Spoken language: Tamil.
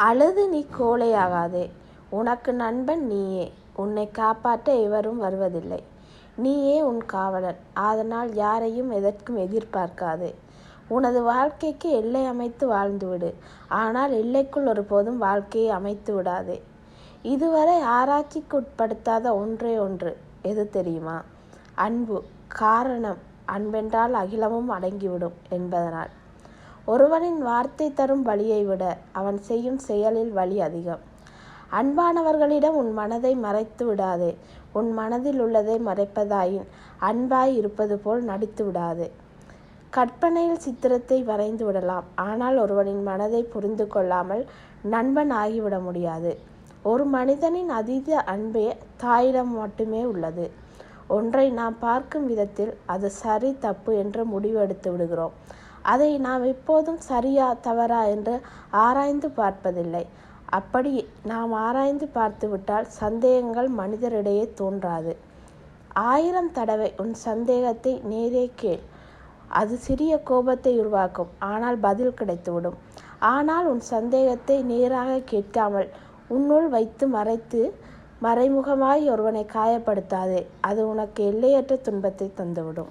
அழுது நீ கோழையாகாதே. உனக்கு நண்பன் நீயே. உன்னை காப்பாற்ற எவரும் வருவதில்லை. நீயே உன் காவலன். அதனால் யாரையும் எதற்கும் எதிர்பார்க்காதே. உனது வாழ்க்கைக்கு எல்லை அமைத்து வாழ்ந்துவிடு. ஆனால் எல்லைக்குள் ஒருபோதும் வாழ்க்கையை அமைத்து விடாதே. இதுவரை ஆராய்ச்சிக்கு உட்படுத்தாத ஒன்றே ஒன்று எது தெரியுமா? அன்பு. காரணம், அன்பென்றால் அகிலமும் அடங்கிவிடும் என்பதனால். ஒருவனின் வார்த்தை தரும் வலியை விட அவன் செய்யும் செயலில் வலி அதிகம். அன்பானவர்களிடம் உன் மனதை மறைத்து விடாதே. உன் மனதில் உள்ளதை மறைப்பதாயின் அன்பாய் இருப்பது போல் நடித்து விடாதே. கற்பனையில் சித்திரத்தை வரைந்து விடலாம், ஆனால் ஒருவனின் மனதை புரிந்து கொள்ளாமல் நண்பன் ஆகிவிட முடியாது. ஒரு மனிதனின் அதீத அன்பே தாயிடம் மட்டுமே உள்ளது. ஒன்றை நாம் பார்க்கும் விதத்தில் அது சரி தப்பு என்று முடிவு எடுத்து விடுகிறோம். அதை நாம் எப்போதும் சரியா தவறா என்று ஆராய்ந்து பார்ப்பதில்லை. அப்படி நாம் ஆராய்ந்து பார்த்துவிட்டால் சந்தேகங்கள் மனிதரிடையே தோன்றாது. 1000 தடவை உன் சந்தேகத்தை நேரே கேள். அது சிறிய கோபத்தை உருவாக்கும், ஆனால் பதில் கிடைத்துவிடும். ஆனால் உன் சந்தேகத்தை நேராக கேட்காமல் உன்னுள் வைத்து மறைமுகமாய் ஒருவனை காயப்படுத்தாதே. அது உனக்கு எல்லையற்ற துன்பத்தை தந்துவிடும்.